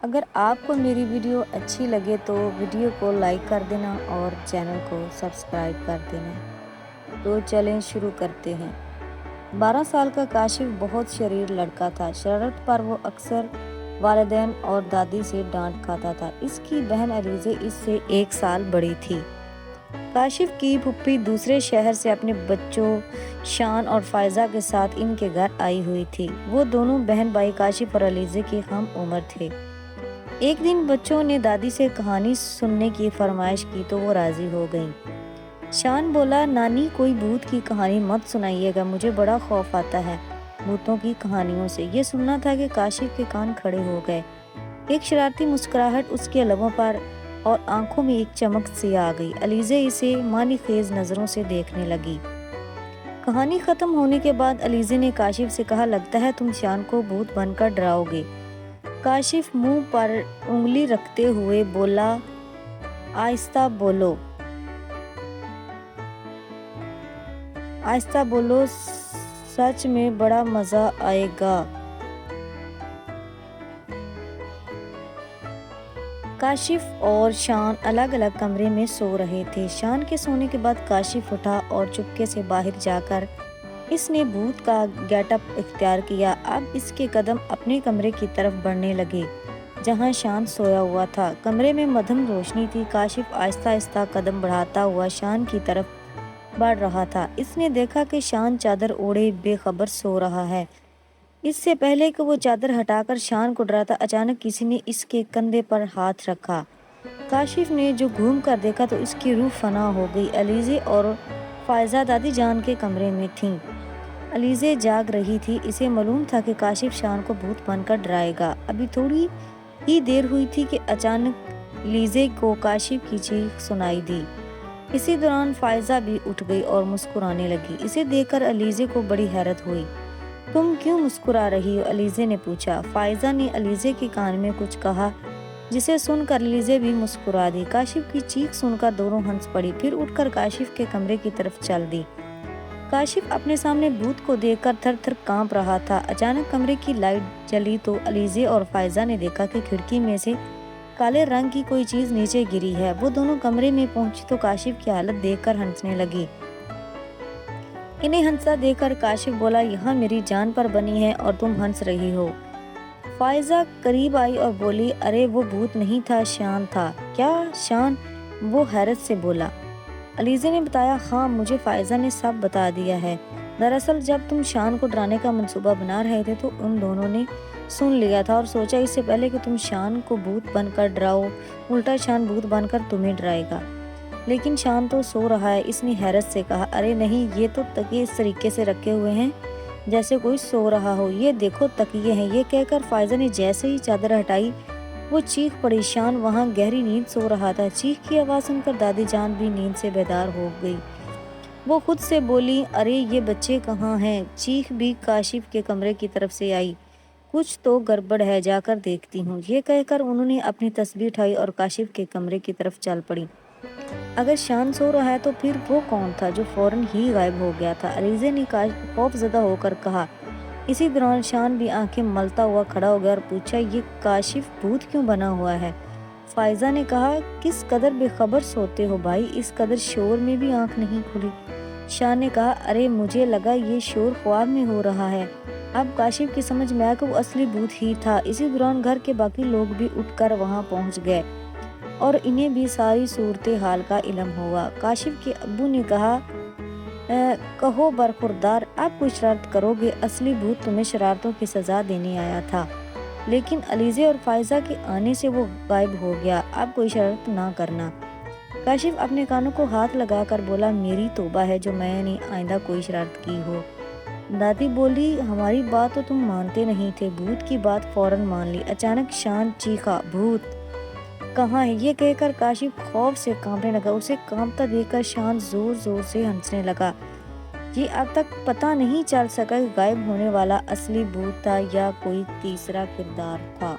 اگر آپ کو میری ویڈیو اچھی لگے تو ویڈیو کو لائک کر دینا اور چینل کو سبسکرائب کر دینا۔ تو چلیں شروع کرتے ہیں۔ 12 سال کا کاشف بہت شریر لڑکا تھا۔ شرارت پر وہ اکثر والدین اور دادی سے ڈانٹ کھاتا تھا۔ اس کی بہن علیزہ اس سے 1 سال بڑی تھی۔ کاشف کی پھوپھی دوسرے شہر سے اپنے بچوں شان اور فائزہ کے ساتھ ان کے گھر آئی ہوئی تھی۔ وہ دونوں بہن بھائی کاشف اور علیزہ کی ہم عمر تھے۔ ایک دن بچوں نے دادی سے کہانی سننے کی فرمائش کی تو وہ راضی ہو گئیں۔ شان بولا، نانی کوئی بھوت کی کہانی مت سنائیے گا، مجھے بڑا خوف آتا ہے بھوتوں کی کہانیوں سے۔ یہ سننا تھا کہ کاشف کے کان کھڑے ہو گئے۔ ایک شرارتی مسکراہٹ اس کے لبوں پر اور آنکھوں میں ایک چمک سی آ گئی۔ علیزہ اسے معنی خیز نظروں سے دیکھنے لگی۔ کہانی ختم ہونے کے بعد علیزہ نے کاشف سے کہا، لگتا ہے تم شان کو بھوت بن کر ڈراؤ گے۔ کاشف منہ پر انگلی رکھتے ہوئے بولا، آہستہ بولو، سچ میں بڑا مزہ آئے گا۔ کاشف اور شان الگ الگ کمرے میں سو رہے تھے۔ شان کے سونے کے بعد کاشف اٹھا اور چپکے سے باہر جا کر اس نے بھوت کا گیٹ اپ اختیار کیا۔ اب اس کے قدم اپنے کمرے کی طرف بڑھنے لگے جہاں شان سویا ہوا تھا۔ کمرے میں مدھم روشنی تھی۔ کاشف آہستہ آہستہ قدم بڑھاتا ہوا شان کی طرف بڑھ رہا تھا۔ اس نے دیکھا کہ شان چادر اوڑھے بے خبر سو رہا ہے۔ اس سے پہلے کہ وہ چادر ہٹا کر شان کو ڈراتا، اچانک کسی نے اس کے کندھے پر ہاتھ رکھا۔ کاشف نے جو گھوم کر دیکھا تو اس کی روح فنا ہو گئی۔ علیزہ اور فائزہ دادی جان کے کمرے میں تھیں۔ علیزہ جاگ رہی تھی۔ اسے معلوم تھا کہ کاشف شان کو بھوت بن کر ڈرائے گا۔ ابھی تھوڑی ہی دیر ہوئی تھی کہ اچانک علیزہ کو کاشف کی چیخ سنائی دی۔ اسی دوران فائزہ بھی اٹھ گئی اور مسکرانے لگی۔ اسے دیکھ کر علیزہ کو بڑی حیرت ہوئی۔ تم کیوں مسکرا رہی ہو؟ علیزہ نے پوچھا۔ فائزہ نے علیزہ کے کان میں کچھ کہا جسے سن کر علیزہ بھی مسکرا دی۔ کاشف کی چیخ سن کر دونوں ہنس پڑی، پھر اٹھ کر کاشف کے کمرے کی طرف چل دی۔ کاشف اپنے سامنے بھوت کو دیکھ کر تھر تھر کانپ رہا تھا۔ اچانک کمرے کی لائٹ جلی تو علیزہ اور فائزہ نے دیکھا کہ کھڑکی میں سے کالے رنگ کی کوئی چیز نیچے گری ہے۔ وہ دونوں کمرے میں پہنچی تو کاشف کی حالت دیکھ کر ہنسنے لگی۔ انہیں ہنستا دیکھ کر کاشف بولا، یہاں میری جان پر بنی ہے اور تم ہنس رہی ہو۔ فائزہ قریب آئی اور بولی، ارے وہ بھوت نہیں تھا، شان تھا۔ کیا شان؟ وہ حیرت سے بولا۔ علیزہ نے بتایا، ہاں مجھے فائزہ نے سب بتا دیا ہے۔ دراصل جب تم شان کو ڈرانے کا منصوبہ بنا رہے تھے تو ان دونوں نے سن لیا تھا اور سوچا اس سے پہلے کہ تم شان کو بھوت بن کر ڈراؤ، الٹا شان بھوت بن کر تمہیں ڈرائے گا۔ لیکن شان تو سو رہا ہے۔ اس نے حیرت سے کہا، ارے نہیں، یہ تو تکیے اس طریقے سے رکھے ہوئے ہیں جیسے کوئی سو رہا ہو، یہ دیکھو تکیے ہیں۔ یہ کہہ کر فائزہ نے جیسے ہی چادر ہٹائی وہ چیخ پڑی۔ شان وہاں گہری نیند سو رہا تھا۔ چیخ کی آواز سن کر دادی جان بھی نیند سے بیدار ہو گئی۔ وہ خود سے بولی، ارے یہ بچے کہاں ہیں؟ چیخ بھی کاشف کے کمرے کی طرف سے آئی۔ کچھ تو گڑبڑ ہے، جا کر دیکھتی ہوں۔ یہ کہہ کر انہوں نے اپنی تسبیح اٹھائی اور کاشف کے کمرے کی طرف چل پڑی۔ اگر شان سو رہا ہے تو پھر وہ کون تھا جو فوراً ہی غائب ہو گیا تھا؟ علیزہ نے خوف زدہ ہو کر کہا۔ اسی دوران شان بھی آنکھیں ملتا ہوا کھڑا ہو گیا اور پوچھا، یہ کاشف بھوت کیوں بنا ہوا ہے؟ فائزہ نے کہا، کس قدر بے خبر سوتے ہو بھائی، اس قدر شور میں بھی آنکھ نہیں کھلی۔ شان نے کہا، ارے مجھے لگا یہ شور خواب میں ہو رہا ہے۔ اب کاشف کی سمجھ میں آیا کہ وہ اصلی بھوت ہی تھا۔ اسی دوران گھر کے باقی لوگ بھی اٹھ کر وہاں پہنچ گئے اور انہیں بھی ساری صورتحال کا علم ہوا۔ کاشف کے ابو نے کہا، کہو برخوردار، اب کوئی شرارت کرو گے؟ اصلی بھوت تمہیں شرارتوں کی سزا دینے آیا تھا، لیکن علیزہ اور فائزہ کے آنے سے وہ غائب ہو گیا۔ اب کوئی شرارت نہ کرنا۔ کاشف اپنے کانوں کو ہاتھ لگا کر بولا، میری توبہ ہے جو میں نے آئندہ کوئی شرارت کی ہو۔ دادی بولی، ہماری بات تو تم مانتے نہیں تھے، بھوت کی بات فوراً مان لی۔ اچانک شان چیخا، بھوت کہاں ہے؟ یہ کہہ کر کاشف خوف سے کانپنے لگا۔ اسے کانپتا دیکھ کر شان زور زور سے ہنسنے لگا۔ یہ اب تک پتہ نہیں چل سکا کہ غائب ہونے والا اصلی بھوت تھا یا کوئی تیسرا کردار تھا۔